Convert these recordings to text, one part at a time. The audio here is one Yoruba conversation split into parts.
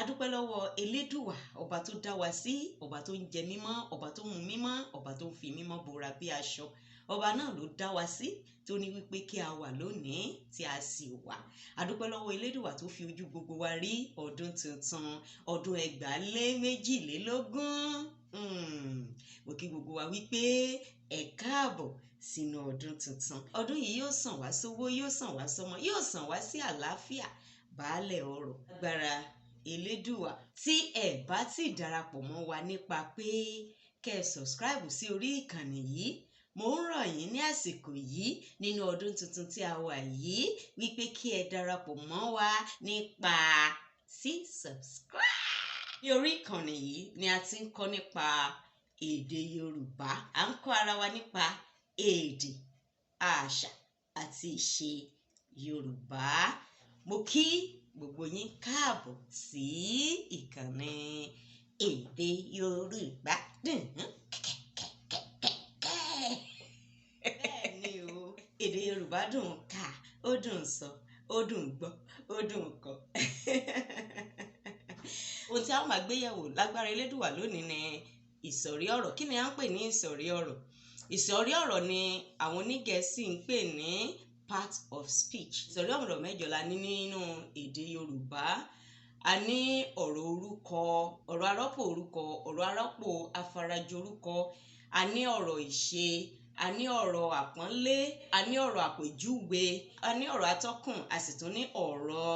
adúpẹ́ lọ́wọ́ Elédùwà, ọba tó dá wa sí, ọba tó ń jẹ mímọ́, ọba tó mu mímọ́, ọba tó ń fi mímọ́ bora bí aṣọ. Ọba náà ló dá wa sí, tó ní wípé kí a wà lónìí tí a sì wà. Adúpẹ́ lọ́wọ́ Elédùwà tó fi ojú gbogbo wa rí ọdún tuntun, ọdún 2022. Mo kí gbogbo wa wípé ẹ káàbọ̀ sínú ọdún tuntun. Ọdún yìí yóò sàn wá sówó, yóò sàn wá sọ́mọ, yóò sàn wá sí àlàáfíà, baálẹ̀ ọrọ̀. Agbára Elédùwà. Tí ẹ bá ti darapọ̀ mọ́ wa nípa pé kẹ́ ẹ subscribe sí orí ìkànnì yìí, mo ń rọ̀ yín ní àsìkò yìí nínú ọdún tuntun tí a wà yìí wípé kí ẹ darapọ̀ mọ́ wa nípa subscribe. Ní orí ìkànnì yìí ni a ti ń kọ́ nípa èdè Yorùbá. À ń kọ́ ara wa nípa èdè, àṣà àti ìṣe Yorùbá. Mo kí gbogbo yín káàbọ̀ sí ìkànnì èdè Yorùbá. Bẹ́ẹ̀ni o, èdè Yorùbá dùn ká, ó dùn sọ, ó dùn gbọ́, ó dùn kọ. Ohun tí a máa gbé yẹ̀wò lágbára Elédùwà lónìí ni ìsọ̀rí ọ̀rọ̀. Kí ni a ń pè ní ìsọ̀rí ọ̀rọ̀? Ìsọ̀rí ọ̀rọ̀ ni àwọn onígẹ̀ẹ́sì ń pè ní part of speech. Ìsọ̀rí ọ̀rọ̀ mẹ́jọ la ní nínú èdè Yorùbá. A ní ọ̀rọ̀ orúkọ, ọ̀rọ̀ arọ́pò orúkọ, ọ̀rọ̀ arọ́pò afarajọ orúkọ, a ní ọ̀rọ̀ ìṣe, a ní ọ̀rọ̀ àpọ́nlé, a ní ọ̀rọ̀ àpèjúwe, a ní ọ̀rọ̀ atọ́kùn, a sì tún ní ọ̀rọ̀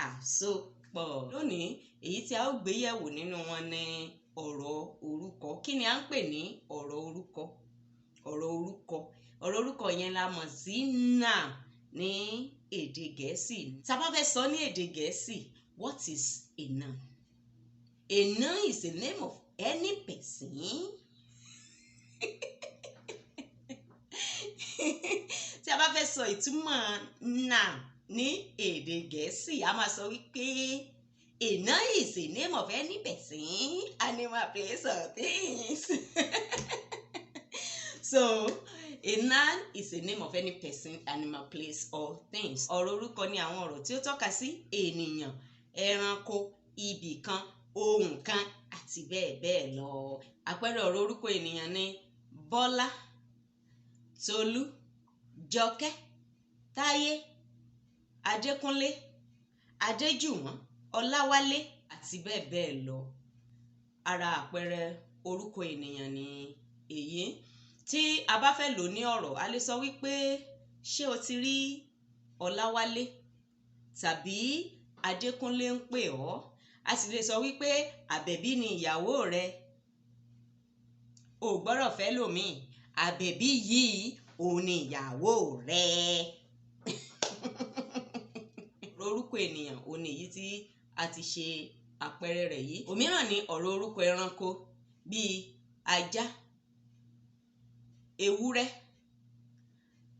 àsopọ̀. Lónìí, èyí tí a ó gbé yẹ̀wò nínú wọn ni ọ̀rọ̀ orúkọ. Kí ni a ń pè ní ọ̀rọ̀ orúkọ? Ọ̀rọ̀ orúkọ. Ọ̀rọ̀ orúkọ yẹn la mọ̀ sí noun ní èdè Gẹ̀ẹ́sì. Tá bá fẹ́ sọ ní èdè Gẹ̀ẹ́sì, what is a noun? A noun is the name of any person. Tí a bá fẹ́ sọ ìtumọ̀ noun ní èdè Gẹ̀ẹ́sì, a máa sọ wípé a noun is the name of any person, animal, place or things. So, a noun is the name of any person, animal, place or things. Ọ̀rọ̀ orúkọ ni àwọn ọ̀rọ̀ tí ó tọ́ka sí ènìyàn, ẹranko, ibì kan, ohun kan àti bẹ́ẹ̀ bẹ́ẹ̀ lọ. Àpẹẹrẹ ọ̀rọ̀ orúkọ ènìyàn ni Bọ́lá, Tolú, Jọkẹ́, Táyé, Adékúnlé, Adéjùwọ̀n, Ọláwálé àti bẹ́ẹ̀ bẹ́ẹ̀ lọ. Ara àpẹẹrẹ orúkọ ènìyàn ni èyí. Tí a bá fẹ́ lò ní ọ̀rọ̀, a lè sọ wípé ṣé o ti rí Ọláwálé? Tàbí Adékúnlé ń pè ọ́. A sì lè sọ wípé Àbẹ̀bí ni ìyàwó rẹ. O gbọ́dọ̀ fẹ́ lòmíì. Àbẹ̀bí yìí òun ni ìyàwó rẹ. Orúkọ ènìyàn òun ni èyí tí a ti ṣe àpẹẹrẹ rẹ̀ yìí. Òmíràn ni ọ̀rọ̀ orúkọ ẹranko bíi ajá, ewúrẹ́,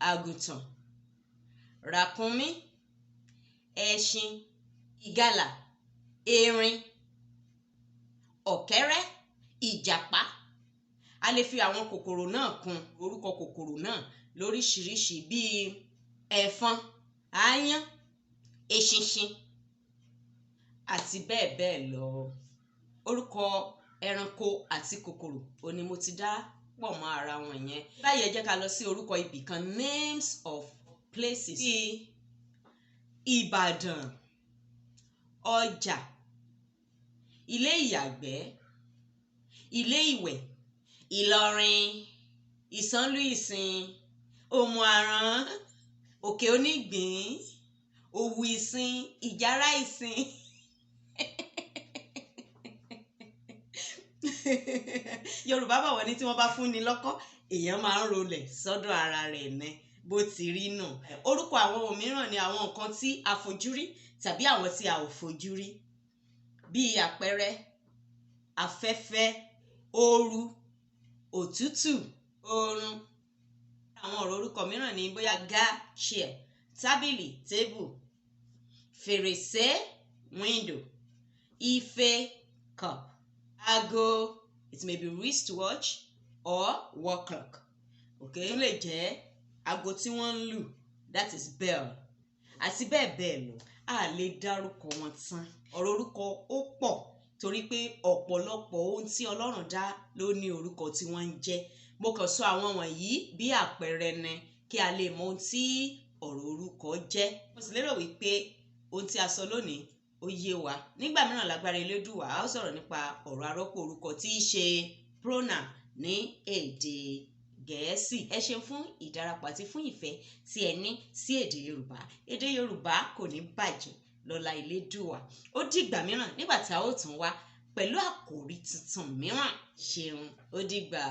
àgùntàn, ràkúnmí, ẹṣin, ìgalà, erin, ọ̀kẹ́rẹ́, ìjàpá. A lè fi àwọn kòkòrò náà kún orúkọ kòkòrò náà lóríṣiríṣi bíi ẹ̀fọn, aáyán, eṣinṣin àti bẹ́ẹ̀ bẹ́ẹ̀ lọ. Orúkọ ẹranko àti kòkòrò òun ni mo ti dá pọ̀ mọ́ ara wọn yẹn. Báyìí ẹ jẹ́ ká lọ sí orúkọ ibì kan, names of places bíi Ìbàdàn, ọjà, ilé ìyàgbẹ́, ilé ìwẹ̀, Ìlọrin, ìsánlú ìsìn, òmù-àrán, òkè onígbín, òwú ìsìn, ìjárá ìsìn. Yorùbá bọ̀ wọ́n ní tí wọ́n bá fún ni lọ́kọ́, èèyàn máa ń rolẹ̀ sọ́dọ̀ ara rẹ̀ ní bó ti rí nù. Orúkọ àwọn òmíràn ni àwọn nǹkan tí a fojú rí tàbí àwọn tí a ò fojú rí. Bí àpẹẹrẹ afẹ́fẹ́, ooru, òtútù, oorun. Àwọn ọ̀rọ̀ orúkọ mìíràn ni bóyá àga, chair, tábìlì, table, fèrèsé, window, ife, cup, aago, it may be wristwatch or wall clock. Okay, ó lè jẹ́ aago tí wọ́n ń lù, that is bell. Àti bẹ́ẹ̀ bẹ́ẹ̀ lọ. A lè dárúkọ wọn tán. Ọ̀rọ̀ orúkọ ó torí pé ọ̀pọ̀lọpọ̀ ohun tí Ọlọ́run dá ló ní orúkọ tí wọ́n ń jẹ́. Mo kàn sọ àwọn wọ̀nyí bí àpẹẹrẹ ni kí a lè mọ ohun tí ọ̀rọ̀ orúkọ jẹ́. Mo sì lérò wípé ohun tí a sọ lónìí ó yé wa. Nígbà mìíràn lágbára Elédùà a ó sọ̀rọ̀ nípa ọ̀rọ̀ arọ́pò orúkọ tí í ṣe pronoun ní èdè Gẹ̀ẹ́sì. Ẹ ṣeun fún ìdarapọ̀ àti fún ìfẹ́ tí ẹ ní sí èdè Yorùbá. Èdè Yorùbá kò ní bàjẹ́ lọ́lá Elédùà. Ó dìgbà mìíràn nígbà tí a ó tún wá pẹ̀lú àkòrí tuntun mìíràn. Ṣeun, ó dìgbà.